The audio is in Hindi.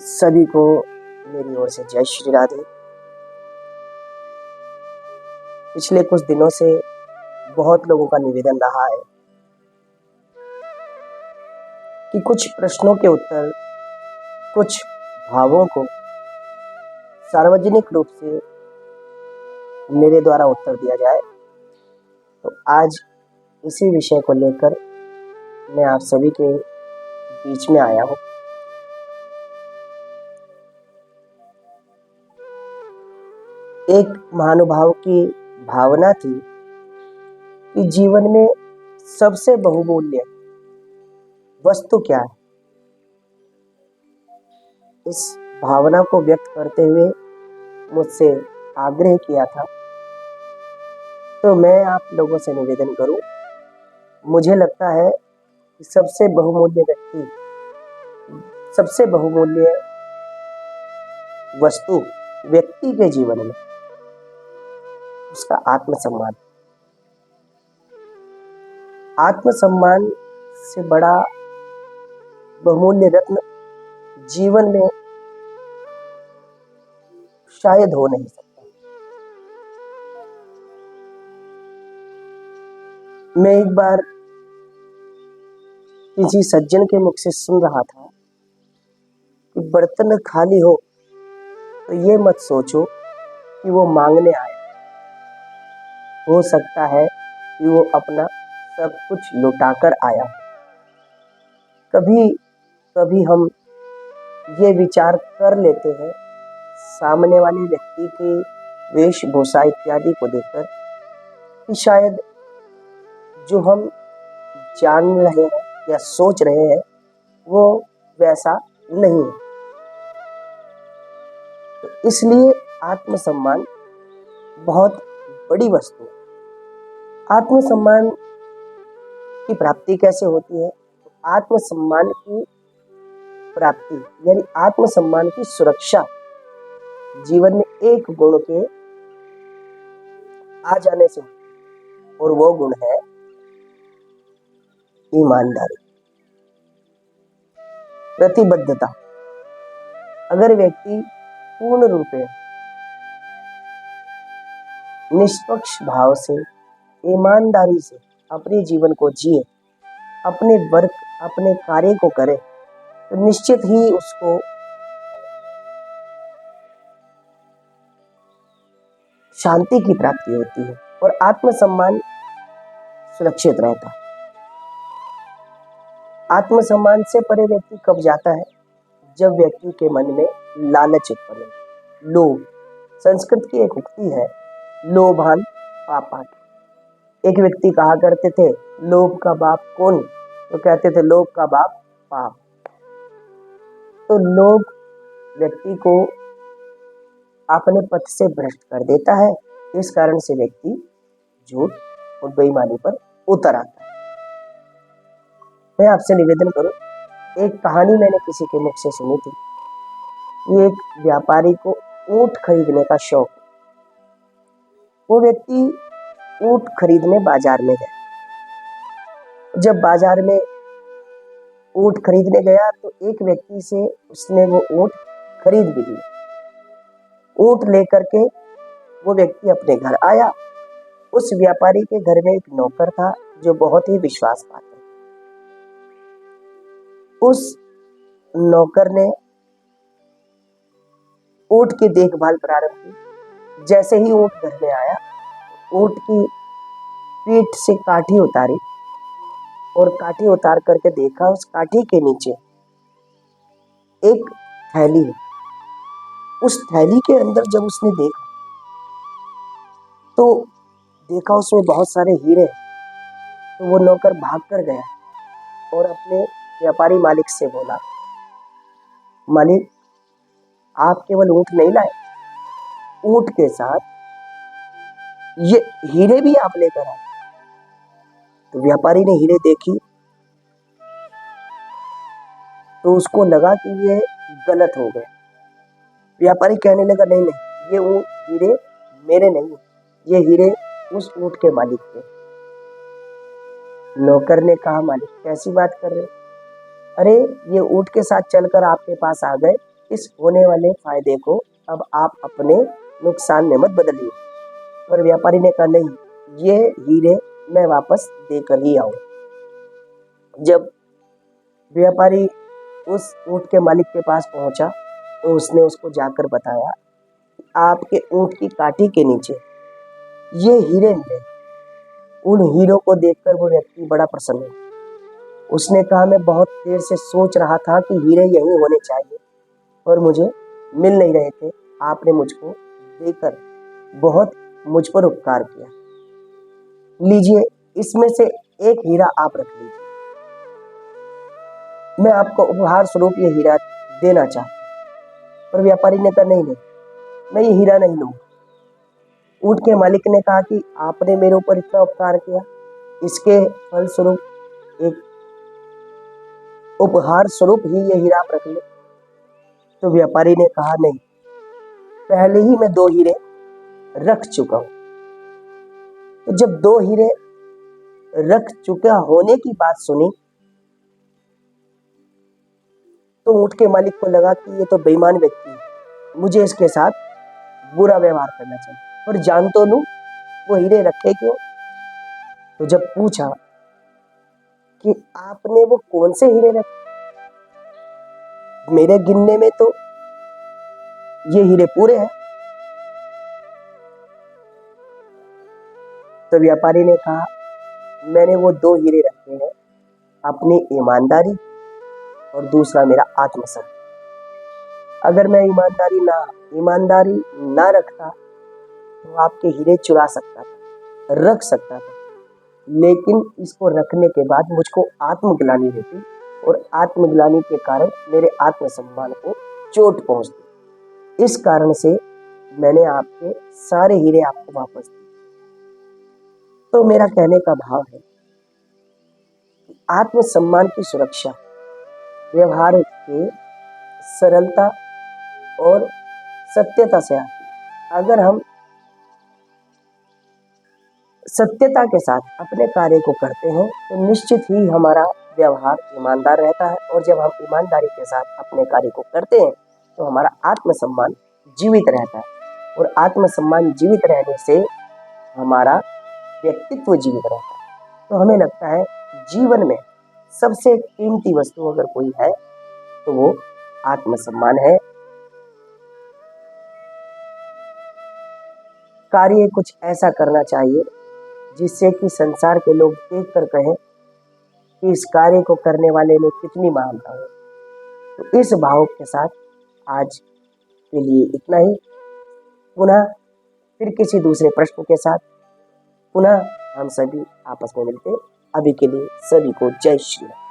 सभी को मेरी ओर से जय श्री राधे। पिछले कुछ दिनों से बहुत लोगों का निवेदन रहा है कि कुछ प्रश्नों के उत्तर, कुछ भावों को सार्वजनिक रूप से मेरे द्वारा उत्तर दिया जाए। तो आज इसी विषय को लेकर मैं आप सभी के बीच में आया हूँ। एक महानुभाव की भावना थी कि जीवन में सबसे बहुमूल्य वस्तु क्या है। इस भावना को व्यक्त करते हुए मुझसे आग्रह किया था, तो मैं आप लोगों से निवेदन करूं। मुझे लगता है कि सबसे बहुमूल्य वस्तु व्यक्ति के जीवन में उसका आत्मसम्मान। आत्मसम्मान से बड़ा बहुमूल्य रत्न जीवन में शायद हो नहीं सकता। मैं एक बार किसी सज्जन के मुख से सुन रहा था कि बर्तन खाली हो तो ये मत सोचो कि वो मांगने आए, हो सकता है कि वो अपना सब कुछ लुटाकर आया। कभी कभी हम ये विचार कर लेते हैं सामने वाले व्यक्ति की वेशभूषा इत्यादि को देखकर कि शायद जो हम जान रहे हैं या सोच रहे हैं वो वैसा नहीं है। तो इसलिए आत्मसम्मान बहुत बड़ी वस्तु है। आत्मसम्मान की प्राप्ति कैसे होती है? तो आत्मसम्मान की प्राप्ति यानी आत्मसम्मान की सुरक्षा जीवन में एक गुण के आ जाने से, और वो गुण है ईमानदारी, प्रतिबद्धता। अगर व्यक्ति पूर्ण रूप से निष्पक्ष भाव से, ईमानदारी से अपने जीवन को जिए, अपने वर्क, अपने कार्य को करे, तो निश्चित ही उसको शांति की प्राप्ति होती है और आत्मसम्मान सुरक्षित रहता है। आत्मसम्मान से परे व्यक्ति कब जाता है? जब व्यक्ति के मन में लालच उत्पन्न हो, लोभ। संस्कृत की एक उक्ति है, लोभान पापात्। एक व्यक्ति कहा करते थे, लोभ का बाप कौन? तो कहते थे, लोभ का बाप पाप। तो लोभ व्यक्ति को अपने पथ से भ्रष्ट कर देता है। इस कारण से व्यक्ति झूठ और बेईमानी पर उतर आता है। मैं आपसे निवेदन करूं, एक कहानी मैंने किसी के मुख से सुनी थी। ये एक व्यापारी को ऊंट खरीदने का शौक। वो व्यक्ति ऊंट खरीदने बाजार में गया। जब बाजार में ऊंट खरीदने गया तो एक व्यक्ति से उसने वो ऊंट खरीद भी लिया। ऊंट लेकर के वो व्यक्ति अपने घर आया। उस व्यापारी के घर में एक नौकर था जो बहुत ही विश्वास पात्र। उस नौकर ने ऊंट की देखभाल प्रारंभ की। जैसे ही ऊंट घर में आया, ऊंट की पीठ से काठी उतारी और काठी उतार करके देखा, उस काठी के नीचे एक थैली है। उस थैली के अंदर जब उसने देखा तो देखा उसमें बहुत सारे हीरे। तो वो नौकर भाग कर गया और अपने व्यापारी मालिक से बोला, मालिक, आप केवल ऊंट नहीं लाए, ऊंट के साथ ये हीरे भी आप लेकर आए। तो व्यापारी ने हीरे देखी तो उसको लगा कि ये गलत हो गया। व्यापारी कहने लगा, नहीं नहीं, ये हीरे मेरे नहीं, ये हीरे उस ऊंट के मालिक के। नौकर ने कहा, मालिक कैसी बात कर रहे? अरे ये ऊंट के साथ चलकर आपके पास आ गए, इस होने वाले फायदे को अब आप अपने नुकसान में मत बदलिए। पर व्यापारी ने कहा, नहीं, ये हीरे मैं वापस देकर ही आऊं। जब व्यापारी उस ऊंट के मालिक के पास पहुंचा तो उसने उसको जाकर बताया, आपके ऊंट की काठी के नीचे ये हीरे मिले। उन हीरों को देखकर वो व्यक्ति बड़ा प्रसन्न हुआ। उसने कहा, मैं बहुत देर से सोच रहा था कि हीरे यहीं होने चाहिए और मुझे मिल नहीं रहे थे। आपने मुझको देकर बहुत मुझ पर उपकार किया। लीजिए, इसमें से एक हीरा आप रख लीजिए। मैं आपको उपहार स्वरूप ये हीरा देना चाहता हूं। पर व्यापारी ने कहा, नहीं नहीं, मैं ये हीरा नहीं लूंगा। ऊंट के मालिक ने कहा कि आपने मेरे ऊपर इतना उपकार किया, इसके फलस्वरूप एक उपहार स्वरूप ही ये हीरा आप रख ले। तो व्यापारी ने कहा, नहीं, पहले ही मैं 2 हीरे रख चुका हूं। तो जब 2 हीरे रख चुका होने की बात सुनी तो ऊंट के मालिक को लगा कि ये तो बेईमान व्यक्ति है, मुझे इसके साथ बुरा व्यवहार करना चाहिए, पर जान तो लूं वो हीरे रखे क्यों। तो जब पूछा कि आपने वो कौन से हीरे रखे, मेरे गिनने में तो ये हीरे पूरे हैं। तो व्यापारी ने कहा, मैंने वो 2 हीरे रखे हैं, अपनी ईमानदारी और दूसरा मेरा आत्मसम्मान। अगर मैं ईमानदारी ना रखता तो आपके हीरे चुरा सकता था, रख सकता था, लेकिन इसको रखने के बाद मुझको आत्मग्लानि होती और आत्मग्लानि के कारण मेरे आत्मसम्मान को चोट पहुंचती। इस कारण से मैंने आपके सारे हीरे आपको वापस दिए। तो मेरा कहने का भाव है कि आत्मसम्मान की सुरक्षा व्यवहार के सरलता और सत्यता से आती है। अगर हम सत्यता के साथ अपने कार्य को करते हैं तो निश्चित ही हमारा व्यवहार ईमानदार रहता है, और जब हम ईमानदारी के साथ अपने कार्य को करते हैं तो हमारा आत्मसम्मान जीवित रहता है, और आत्मसम्मान जीवित रहने से हमारा व्यक्तित्व जीवित रहता है। तो हमें लगता है जीवन में सबसे कीमती वस्तु अगर कोई है तो वो आत्मसम्मान है। कार्य कुछ ऐसा करना चाहिए जिससे कि संसार के लोग देखकर कहें कि इस कार्य को करने वाले ने कितनी महानता है। तो इस भाव के साथ आज के लिए इतना ही। पुनः फिर किसी दूसरे प्रश्न के साथ पुनः हम सभी आपस में मिलते हैं। अभी के लिए सभी को जय श्री राम।